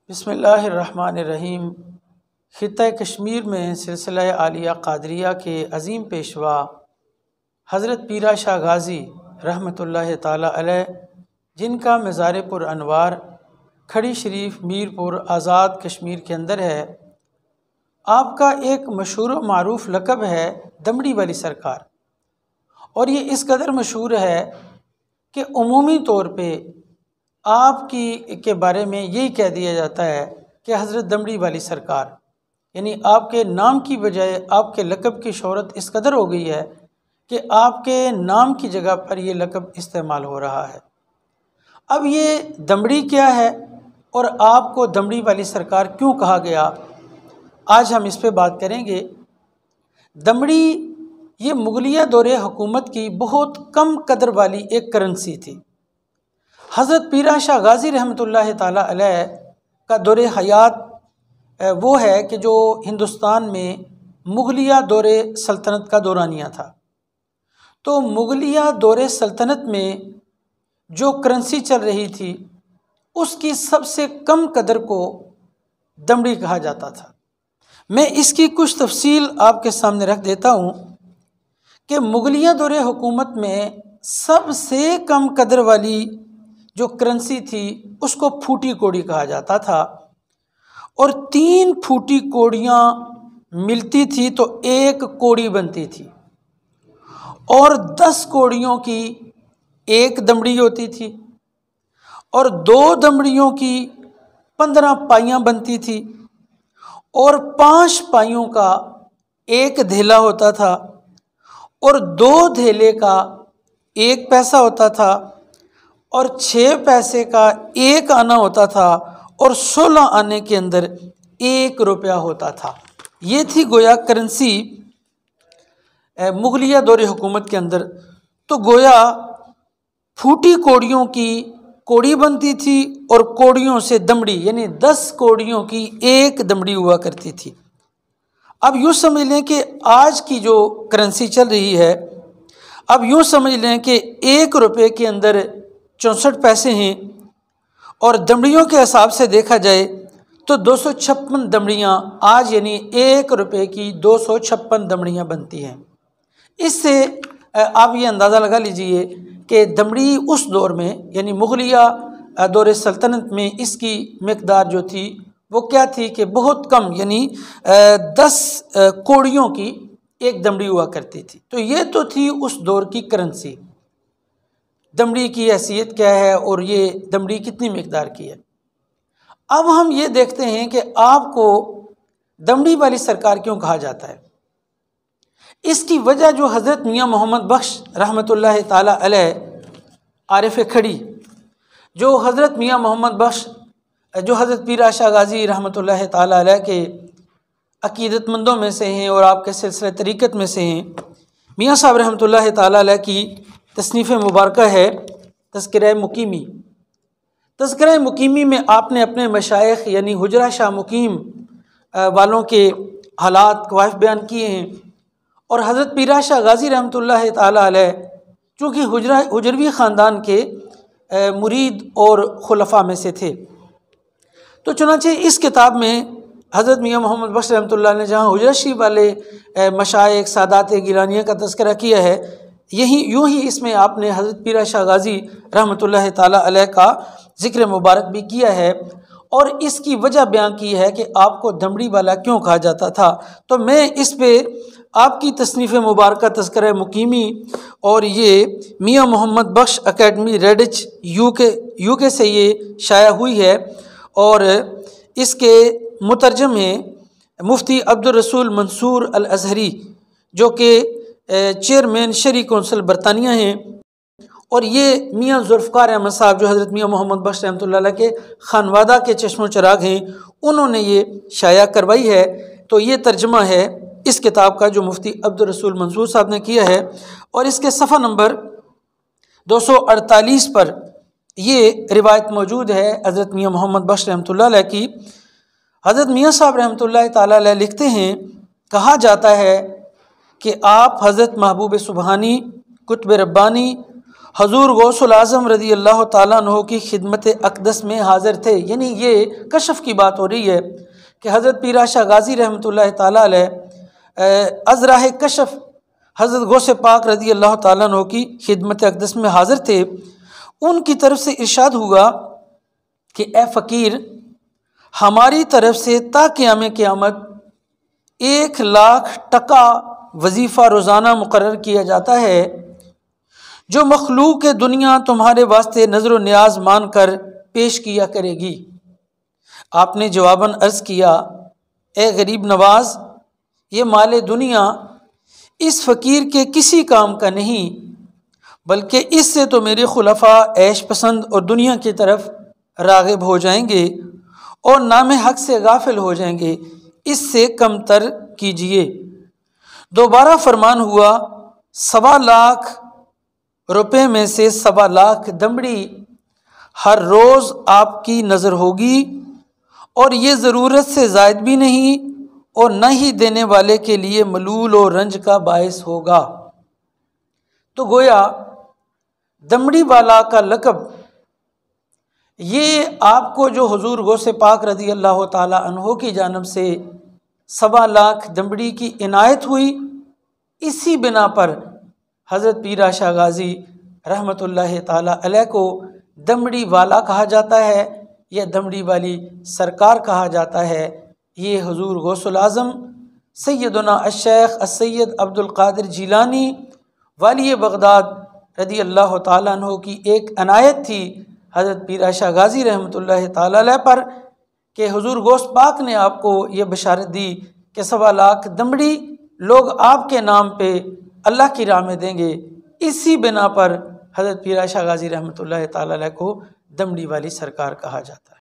بسم اللہ الرحمن الرحیم۔ خطہ کشمیر میں سلسلہ عالیہ قادریہ کے عظیم پیشوا حضرت پیرا شاہ غازی رحمۃ اللہ تعالی علیہ، جن کا مزار پر انوار کھڑی شریف میر پور آزاد کشمیر کے اندر ہے، آپ کا ایک مشہور و معروف لقب ہے دمڑی والی سرکار، اور یہ اس قدر مشہور ہے کہ عمومی طور پہ آپ کے بارے میں یہی کہہ دیا جاتا ہے کہ حضرت دمڑی والی سرکار، یعنی آپ کے نام کی بجائے آپ کے لقب کی شہرت اس قدر ہو گئی ہے کہ آپ کے نام کی جگہ پر یہ لقب استعمال ہو رہا ہے۔ اب یہ دمڑی کیا ہے اور آپ کو دمڑی والی سرکار کیوں کہا گیا، آج ہم اس پہ بات کریں گے۔ دمڑی یہ مغلیہ دور حکومت کی بہت کم قدر والی ایک کرنسی تھی۔ حضرت پیرا شاہ غازی رحمۃ اللہ تعالی علیہ کا دور حیات وہ ہے کہ جو ہندوستان میں مغلیہ دور سلطنت کا دورانیہ تھا، تو مغلیہ دور سلطنت میں جو کرنسی چل رہی تھی اس کی سب سے کم قدر کو دمڑی کہا جاتا تھا۔ میں اس کی کچھ تفصیل آپ کے سامنے رکھ دیتا ہوں کہ مغلیہ دور حکومت میں سب سے کم قدر والی جو کرنسی تھی اس کو پھوٹی کوڑی کہا جاتا تھا، اور 3 پھوٹی کوڑیاں ملتی تھی تو 1 کوڑی بنتی تھی، اور 10 کوڑیوں کی 1 دمڑی ہوتی تھی، اور 2 دمڑیوں کی 15 پائیاں بنتی تھی، اور 5 پائیوں کا 1 دھیلا ہوتا تھا، اور 2 دھیلے کا 1 پیسہ ہوتا تھا، اور 6 پیسے کا 1 آنا ہوتا تھا، اور 16 آنے کے اندر 1 روپیہ ہوتا تھا۔ یہ تھی گویا کرنسی مغلیہ دور حکومت کے اندر۔ تو گویا پھوٹی کوڑیوں کی کوڑی بنتی تھی، اور کوڑیوں سے دمڑی، یعنی 10 کوڑیوں کی 1 دمڑی ہوا کرتی تھی۔ اب یوں سمجھ لیں کہ آج کی جو کرنسی چل رہی ہے، اب یوں سمجھ لیں کہ 1 روپے کے اندر 64 پیسے ہیں، اور دمڑیوں کے حساب سے دیکھا جائے تو 256 دمڑیاں آج، یعنی 1 روپے کی 256 دمڑیاں بنتی ہیں۔ اس سے آپ یہ اندازہ لگا لیجئے کہ دمڑی اس دور میں، یعنی مغلیہ دور سلطنت میں، اس کی مقدار جو تھی وہ کیا تھی کہ بہت کم، یعنی 10 کوڑیوں کی 1 دمڑی ہوا کرتی تھی۔ تو یہ تو تھی اس دور کی کرنسی، دمڑی کی حیثیت کیا ہے اور یہ دمڑی کتنی مقدار کی ہے۔ اب ہم یہ دیکھتے ہیں کہ آپ کو دمڑی والی سرکار کیوں کہا جاتا ہے۔ اس کی وجہ جو حضرت میاں محمد بخش رحمۃ اللہ تعالی علیہ عارف کھڑی، جو حضرت میاں محمد بخش جو حضرت پیرا شاہ غازی رحمۃ اللہ تعالی علیہ کے عقیدت مندوں میں سے ہیں اور آپ کے سلسلہ طریقت میں سے ہیں، میاں صاحب رحمۃ اللہ تعالی علیہ کی تصنیف مبارکہ ہے تذکرہ مقیمی۔ تذکرہ مقیمی میں آپ نے اپنے مشائخ یعنی حجرہ شاہ مقیم والوں کے حالات کوائف بیان کیے ہیں، اور حضرت پیرا شاہ غازی رحمۃ اللہ تعالی علیہ چونکہ حجروی خاندان کے مرید اور خلفاء میں سے تھے، تو چنانچہ اس کتاب میں حضرت میاں محمد بخش رحمۃ اللہ نے جہاں حجرہ شریف والے مشائخ سادات گیلانیہ کا تذکرہ کیا ہے، یوں ہی اس میں آپ نے حضرت پیرا شاہ غازی رحمۃ اللہ تعالی علیہ کا ذکر مبارک بھی کیا ہے، اور اس کی وجہ بیان کی ہے کہ آپ کو دمڑی والا کیوں کہا جاتا تھا۔ تو میں اس پہ آپ کی تصنیف مبارکہ تذکرہ مقیمی، اور یہ میاں محمد بخش اکیڈمی ریڈچ یو کے سے یہ شائع ہوئی ہے، اور اس کے مترجم ہیں مفتی عبدالرسول منصور الازہری، جو کہ چیئرمین شرعی کونسل برطانیہ ہیں، اور یہ میاں ذوالفقار احمد صاحب جو حضرت میاں محمد بخش رحمۃ اللہ علیہ کے خانوادہ کے چشم و چراغ ہیں، انہوں نے یہ شائع کروائی ہے۔ تو یہ ترجمہ ہے اس کتاب کا جو مفتی عبدالرسول منصور صاحب نے کیا ہے، اور اس کے صفحہ نمبر 248 پر یہ روایت موجود ہے حضرت میاں محمد بخش رحمۃ اللہ علیہ کی۔ حضرت میاں صاحب رحمۃ اللہ تعالی علیہ لکھتے ہیں، کہا جاتا ہے کہ آپ حضرت محبوب سبحانی، قطب ربانی حضور غوث العظم رضی اللہ تعالیٰ عنہ کی خدمت اقدس میں حاضر تھے۔ یعنی یہ کشف کی بات ہو رہی ہے کہ حضرت پیر شاہ غازی رحمۃ اللہ تعالیٰ علیہ از راہ کشف حضرت غوث پاک رضی اللہ تعالیٰ عنہ کی خدمت اقدس میں حاضر تھے۔ ان کی طرف سے ارشاد ہوا کہ اے فقیر، ہماری طرف سے تا قیام قیامت 1,00,000 ٹکا وظیفہ روزانہ مقرر کیا جاتا ہے، جو مخلوق دنیا تمہارے واسطے نظر و نیاز مان کر پیش کیا کرے گی۔ آپ نے جواباً عرض کیا، اے غریب نواز، یہ مال دنیا اس فقیر کے کسی کام کا نہیں، بلکہ اس سے تو میرے خلفاء عیش پسند اور دنیا کی طرف راغب ہو جائیں گے اور نام حق سے غافل ہو جائیں گے، اس سے کم تر کیجئے۔ دوبارہ فرمان ہوا، 1.25 روپے میں سے 1.25 دمڑی ہر روز آپ کی نظر ہوگی، اور یہ ضرورت سے زائد بھی نہیں اور نہ ہی دینے والے کے لیے ملول و رنج کا باعث ہوگا۔ تو گویا دمڑی والا کا لقب یہ آپ کو جو حضور غوث پاک رضی اللہ تعالی عنہ کی جانب سے 1.25 دمڑی کی عنایت ہوئی، اسی بنا پر حضرت پیر شاہ غازی رحمۃ اللہ تعالی علیہ کو دمڑی والا کہا جاتا ہے یا دمڑی والی سرکار کہا جاتا ہے۔ یہ حضور غوث العظم سیدنا الشیخ السید عبد القادر جیلانی والی بغداد رضی اللہ تعالیٰ عنہ کی ایک عنایت تھی حضرت پیر شاہ غازی رحمۃ اللہ تعالی علیہ پر، کہ حضور غوث پاک نے آپ کو یہ بشارت دی کہ 1.25 دمڑی لوگ آپ کے نام پہ اللہ کی راہ میں دیں گے۔ اسی بنا پر حضرت پیر شاہ غازی رحمۃ اللہ تعالی علیہ کو دمڑی والی سرکار کہا جاتا ہے۔